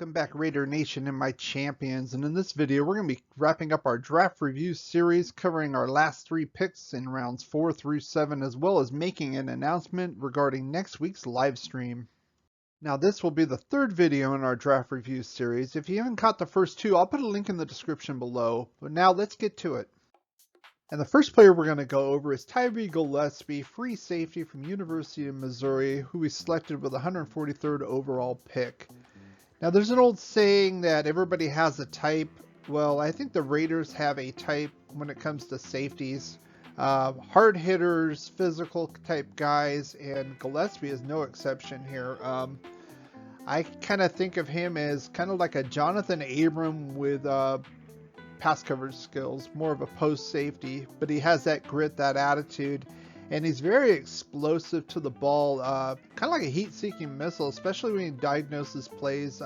Welcome back, Raider Nation and my champions, and in this video we're going to be wrapping up our draft review series covering our last 3 picks in rounds 4 through 7, as well as making an announcement regarding next week's live stream. Now this will be the 3rd video in our draft review series. If you haven't caught the first 2, I'll put a link in the description below, but now let's get to it. And the first player we're going to go over is Tybee Gillespie, free safety from University of Missouri, who we selected with the 143rd overall pick. Now there's an old saying that everybody has a type. Well, I think the Raiders have a type when it comes to safeties. Hard hitters, physical type guys, and Gillespie is no exception here. I kind of think of him as kind of like a Jonathan Abram with pass coverage skills, more of a post safety, but he has that grit, that attitude, and he's very explosive to the ball, kind of like a heat-seeking missile, especially when he diagnoses plays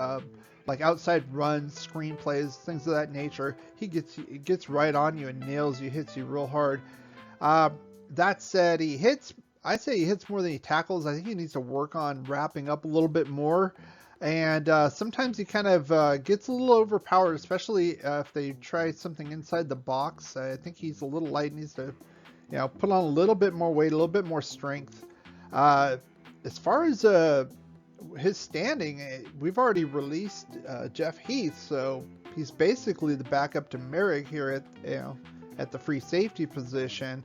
like outside runs, screen plays, things of that nature. He gets right on you and nails you, hits you real hard. That said, I say he hits more than he tackles. I think he needs to work on wrapping up a little bit more. And sometimes he kind of gets a little overpowered, especially if they try something inside the box. I think he's a little light, needs to put on a little bit more weight, a little bit more strength. As far as his standing, we've already released Jeff Heath, so he's basically the backup to Merrick here at the free safety position.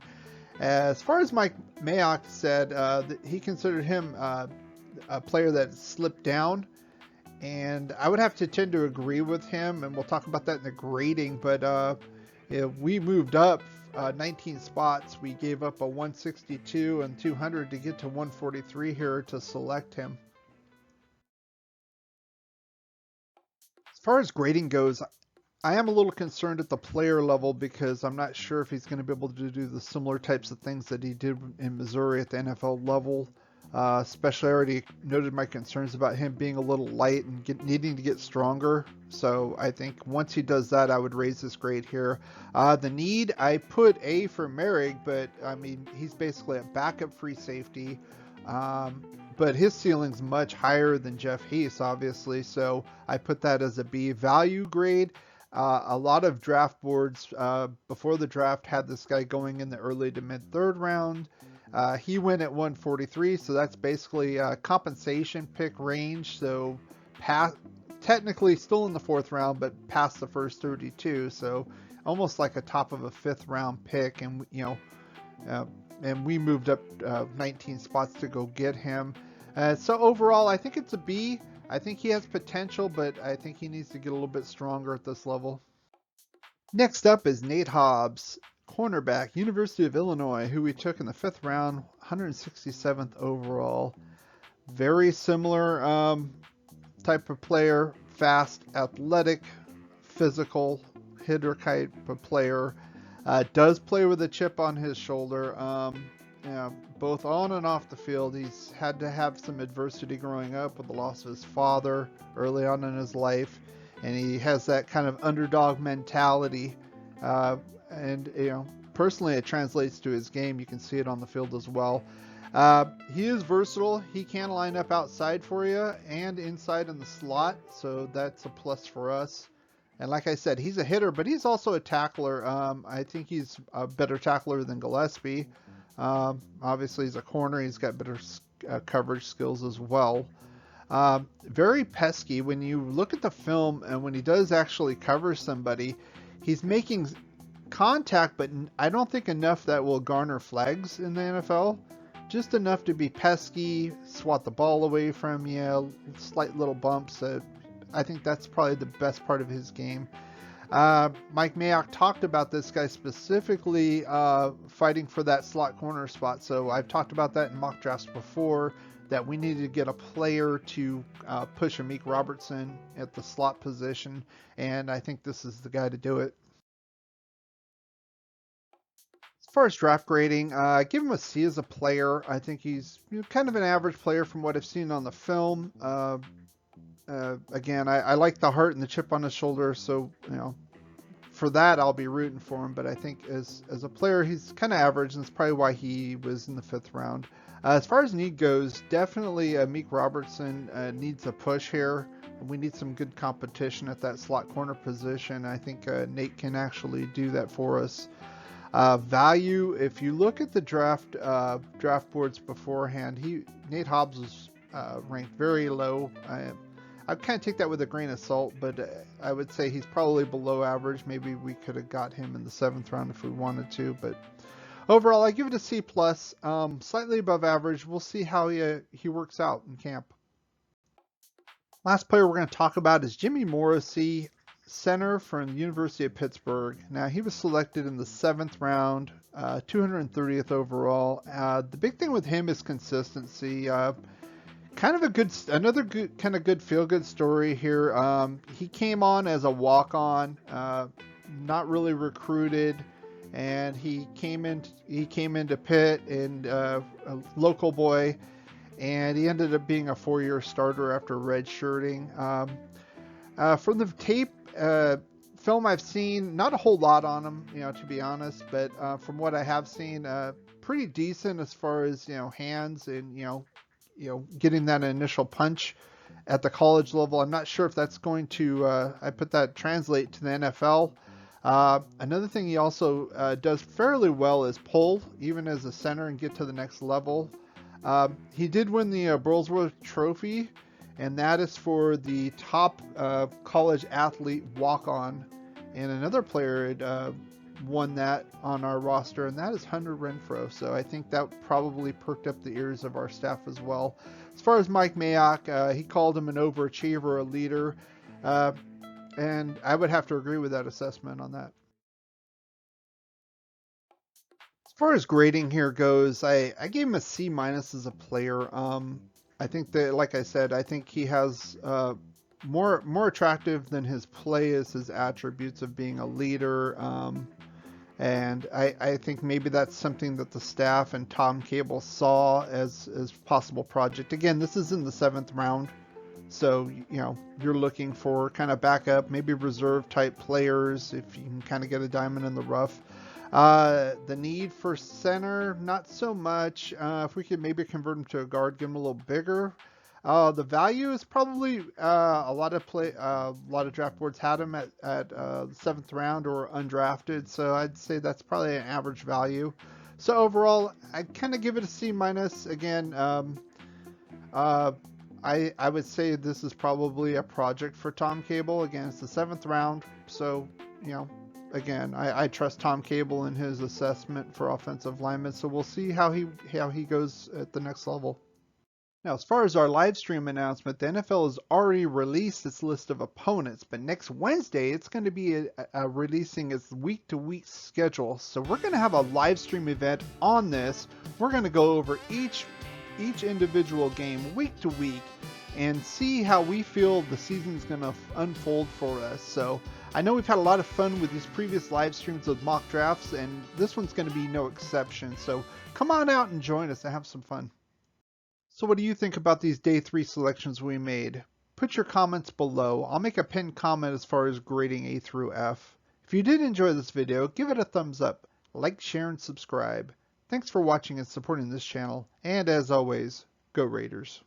As far as Mike Mayock said, he considered him a player that slipped down, and I would have to tend to agree with him, and we'll talk about that in the grading. But we moved up 19 spots. We gave up a 162 and 200 to get to 143 here to select him. As far as grading goes, I am a little concerned at the player level because I'm not sure if he's going to be able to do the similar types of things that he did in Missouri at the NFL level. Especially I already noted my concerns about him being a little light and needing to get stronger. So I think once he does that, I would raise his grade here. The need, I put A for Merrick, but I mean, he's basically a backup free safety. But his ceiling's much higher than Jeff Heath, obviously. So I put that as a B. Value grade. A lot of draft boards before the draft had this guy going in the early to mid 3rd round. He went at 143, so that's basically a compensation pick range. So technically still in the 4th round, but past the first 32. So almost like a top of a 5th round pick, and and we moved up 19 spots to go get him. So overall, I think it's a B. I think he has potential, but I think he needs to get a little bit stronger at this level. Next up is Nate Hobbs, cornerback, University of Illinois, who we took in the 5th round, 167th overall. Very similar type of player, fast, athletic, physical, hitter type of player. Does play with a chip on his shoulder. Both on and off the field. He's had to have some adversity growing up with the loss of his father early on in his life, and he has that kind of underdog mentality. And personally, it translates to his game. You can see it on the field as well. He is versatile. He can line up outside for you and inside in the slot, so that's a plus for us. And like I said, he's a hitter, but he's also a tackler. I think he's a better tackler than Gillespie. Obviously, he's a corner. He's got better coverage skills as well. Very pesky. When you look at the film and when he does actually cover somebody, he's making contact, but I don't think enough that will garner flags in the NFL. Just enough to be pesky, swat the ball away from you, slight little bumps. I think that's probably the best part of his game. Mike Mayock talked about this guy specifically fighting for that slot corner spot. So I've talked about that in mock drafts before, that we needed to get a player to push Amik Robertson at the slot position, and I think this is the guy to do it. As far as draft grading, give him a C as a player. I think he's kind of an average player from what I've seen on the film. Again, I like the heart and the chip on his shoulder, so for that I'll be rooting for him. But I think as a player, he's kind of average, and that's probably why he was in the 5th round. As far as need goes, definitely Amik Robertson needs a push here. We need some good competition at that slot corner position. I think Nate can actually do that for us. Value, if you look at the draft boards beforehand, Nate Hobbs was ranked very low. I kind of take that with a grain of salt, but I would say he's probably below average. Maybe we could have got him in the 7th round if we wanted to, but overall, I give it a C+, slightly above average. We'll see how he works out in camp. Last player we're going to talk about is Jimmy Morrissey, center from the University of Pittsburgh. Now, he was selected in the 7th round, 230th overall. The big thing with him is consistency. Kind of another good feel-good story here. He came on as a walk-on, not really recruited, and he came into Pitt and a local boy, and he ended up being a 4-year starter after redshirting. From the tape, film I've seen, not a whole lot on him, to be honest, but from what I have seen, pretty decent as far as hands and getting that initial punch at the college level. I'm not sure if that's going to translate to the NFL. Another thing he also does fairly well is pull, even as a center, and get to the next level. He did win the Burlsworth Trophy, and that is for the top college athlete walk-on. And another player had won that on our roster, and that is Hunter Renfro. So I think that probably perked up the ears of our staff as well. As far as Mike Mayock, he called him an overachiever, a leader, and I would have to agree with that assessment on that. As far as grading here goes, I gave him a C- as a player. I think that, like I said, I think he has more attractive than his play is his attributes of being a leader. And I think maybe that's something that the staff and Tom Cable saw as possible project. Again, this is in the 7th round, so you're looking for kind of backup, maybe reserve type players if you can kind of get a diamond in the rough. The need for center, not so much. If we could maybe convert him to a guard, give him a little bigger. The value is probably a lot of draft boards had him at the 7th round or undrafted, so I'd say that's probably an average value. So overall, I kind of give it a C-. Again, I would say this is probably a project for Tom Cable. Again, it's the 7th round, so again, I trust Tom Cable in his assessment for offensive linemen, so we'll see how he goes at the next level. Now, as far as our live stream announcement, the NFL has already released its list of opponents, but next Wednesday it's going to be releasing its week-to-week schedule. So we're going to have a live stream event on this. We're going to go over each individual game week to week and see how we feel the season is going to unfold for us. So I know we've had a lot of fun with these previous live streams with mock drafts, and this one's going to be no exception. So come on out and join us and have some fun. So what do you think about these day 3 selections we made? Put your comments below. I'll make a pinned comment as far as grading A through F. If you did enjoy this video, give it a thumbs up, like, share, and subscribe. Thanks for watching and supporting this channel, and as always, go Raiders.